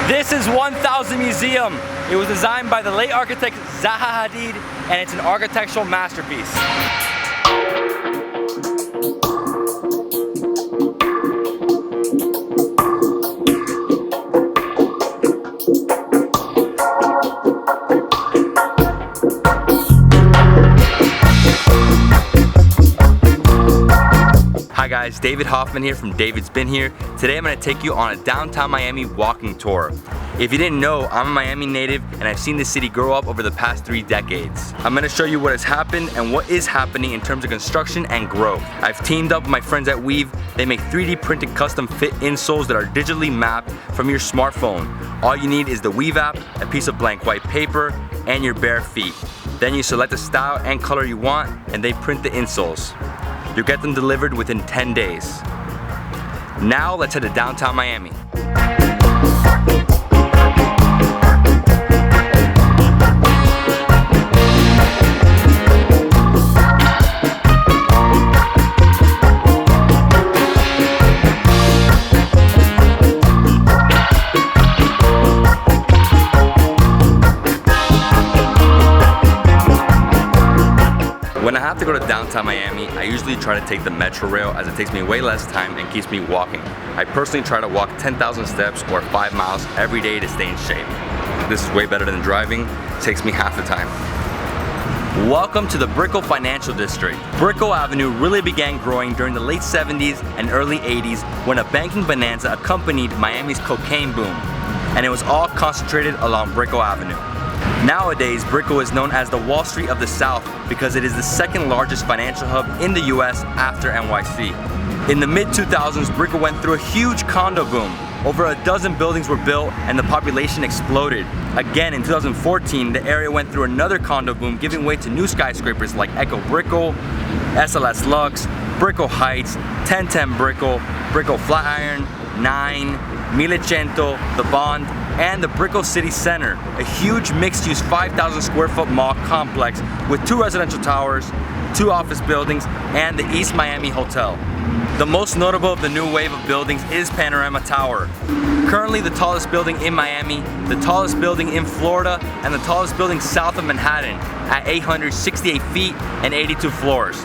This is 1000 Museum. It was designed by the late architect Zaha Hadid, and it's an architectural masterpiece. Hi guys, David Hoffman here from Davidsbeenhere. Today I'm going to take you on a downtown Miami walking tour. If you didn't know, I'm a Miami native and I've seen the city grow up over the past 3 decades. I'm going to show you what has happened and what is happening in terms of construction and growth. I've teamed up with my friends at Wiivv. They make 3D printed custom fit insoles that are digitally mapped from your smartphone. All you need is the Wiivv app, a piece of blank white paper, and your bare feet. Then you select the style and color you want and they print the insoles. You'll get them delivered within 10 days. Now let's head to downtown Miami. When I have to go to downtown Miami, I usually try to take the Metro rail as it takes me way less time and keeps me walking. I personally try to walk 10,000 steps or 5 miles every day to stay in shape. This is way better than driving. It takes me half the time. Welcome to the Brickell Financial District. Brickell Avenue really began growing during the late 70s and early 80s when a banking bonanza accompanied Miami's cocaine boom, and it was all concentrated along Brickell Avenue. Nowadays, Brickell is known as the Wall Street of the South because it is the second largest financial hub in the US after NYC. In the mid-2000s, Brickell went through a huge condo boom. Over a dozen buildings were built and the population exploded. Again, in 2014, the area went through another condo boom, giving way to new skyscrapers like Echo Brickell, SLS Lux, Brickell Heights, 1010 Brickell, Brickell Flatiron, 9, Miamicentral, The Bond, and the Brickell City Center, a huge mixed-use 5,000 square foot mall complex with 2 residential towers, 2 office buildings, and the East Miami Hotel. The most notable of the new wave of buildings is Panorama Tower. Currently the tallest building in Miami, the tallest building in Florida, and the tallest building south of Manhattan at 868 feet and 82 floors.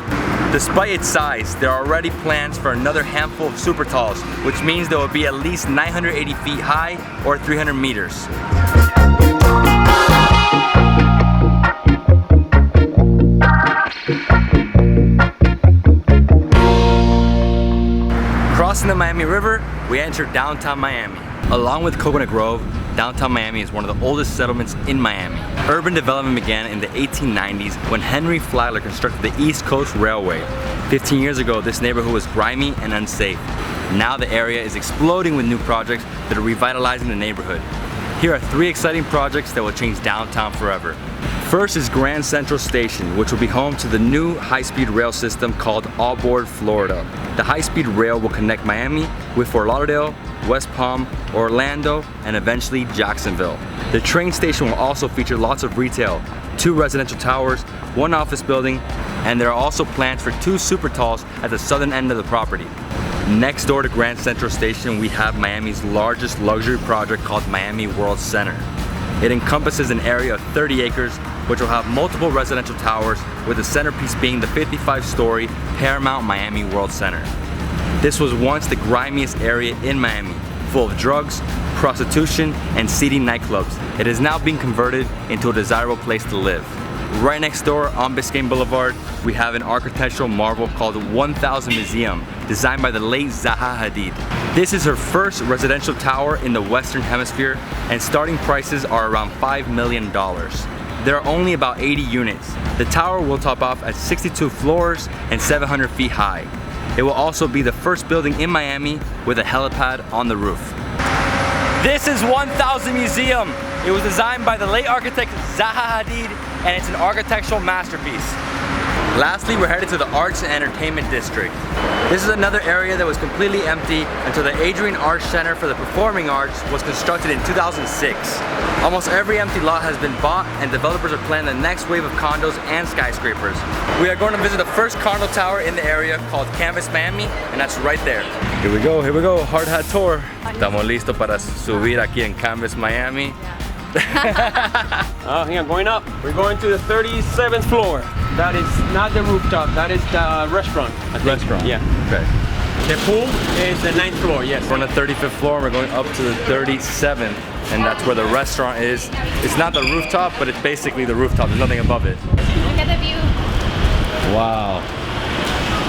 Despite its size, there are already plans for another handful of super talls, which means they will be at least 980 feet high or 300 meters. Crossing the Miami River, we enter downtown Miami. Along with Coconut Grove, downtown Miami is one of the oldest settlements in Miami. Urban development began in the 1890s when Henry Flagler constructed the East Coast Railway. 15 years ago, this neighborhood was grimy and unsafe. Now the area is exploding with new projects that are revitalizing the neighborhood. Here are 3 exciting projects that will change downtown forever. First is Grand Central Station, which will be home to the new high-speed rail system called Allboard Florida. The high-speed rail will connect Miami with Fort Lauderdale, West Palm, Orlando, and eventually Jacksonville. The train station will also feature lots of retail, 2 residential towers, 1 office building, and there are also plans for 2 super talls at the southern end of the property. Next door to Grand Central Station, we have Miami's largest luxury project called Miami Worldcenter. It encompasses an area of 30 acres, which will have multiple residential towers, with the centerpiece being the 55-story Paramount Miami Worldcenter. This was once the grimiest area in Miami, full of drugs, prostitution, and seedy nightclubs. It is now being converted into a desirable place to live. Right next door on Biscayne Boulevard, we have an architectural marvel called the 1000 Museum, designed by the late Zaha Hadid. This is her first residential tower in the Western Hemisphere, and starting prices are around $5 million. There are only about 80 units. The tower will top off at 62 floors and 700 feet high. It will also be the first building in Miami with a helipad on the roof. This is 1000 Museum. It was designed by the late architect Zaha Hadid, and it's an architectural masterpiece. Lastly, we're headed to the Arts and Entertainment District. This is another area that was completely empty until the Adrian Arts Center for the Performing Arts was constructed in 2006. Almost every empty lot has been bought and developers are planning the next wave of condos and skyscrapers. We are going to visit the first condo tower in the area called Canvas Miami, and that's right there. Here we go, hard hat tour. Estamos listos para subir aquí en Canvas Miami. Hang on, going up. We're going to the 37th floor. That is not the rooftop, that is the restaurant. Restaurant? Yeah. Okay. The pool is the 9th floor, yes. We're on the 35th floor and we're going up to the 37th, and that's where the restaurant is. It's not the rooftop, but it's basically the rooftop. There's nothing above it. Look at the view. Wow.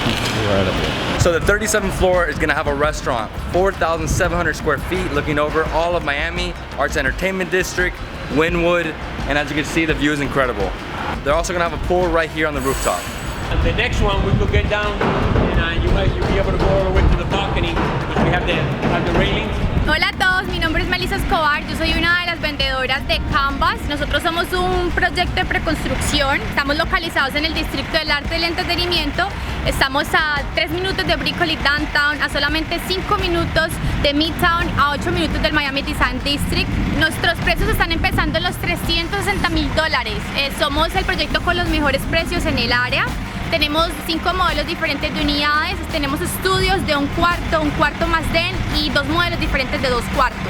Incredible. So the 37th floor is gonna have a restaurant, 4,700 square feet, looking over all of Miami, Arts Entertainment District, Wynwood, and as you can see, the view is incredible. They're also gonna have a pool right here on the rooftop. And the next one, we could get down and you'll be able to go all the way to the balcony because we have the railings. Hola a todos, mi nombre es Melissa Escobar, yo soy una de las vendedoras de Canvas. Nosotros somos un proyecto de preconstrucción, estamos localizados en el Distrito del Arte y el Entretenimiento. Estamos a 3 minutos de Brickell Downtown, a solamente 5 minutos de Midtown, a 8 minutos del Miami Design District. Nuestros precios están empezando en los $360,000. Somos el proyecto con los mejores precios en el área. Tenemos 5 modelos diferentes de unidades, tenemos estudios de un cuarto más den y 2 modelos diferentes de 2 cuartos.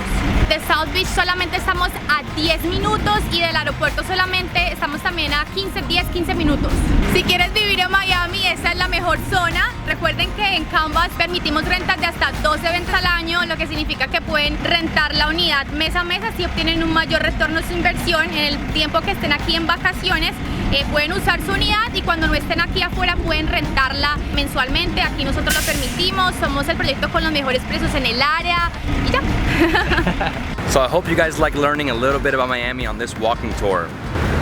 De South Beach solamente estamos a 10 minutos y del aeropuerto solamente estamos también a 10-15 minutos. Si quieres vivir en Miami, esta es la mejor zona. Recuerden que en Canvas permitimos rentas de hasta 12 ventas al año, lo que significa que pueden rentar la unidad mes a mes, así obtienen un mayor retorno de su inversión en el tiempo que estén aquí en vacaciones. Pueden usar su unidad y cuando no estén aquí afuera pueden rentarla mensualmente. Aquí nosotros lo permitimos, somos el proyecto con los mejores precios en el área y ya. So I hope you guys like learning a little bit about Miami on this walking tour.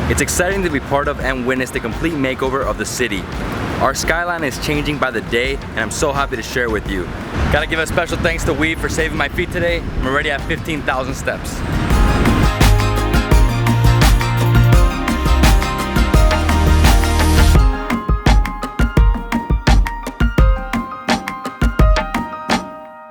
It's exciting to be part of and witness the complete makeover of the city. Our skyline is changing by the day and I'm so happy to share with you. Gotta give a special thanks to Wiivv for saving my feet today. I'm already at 15,000 steps.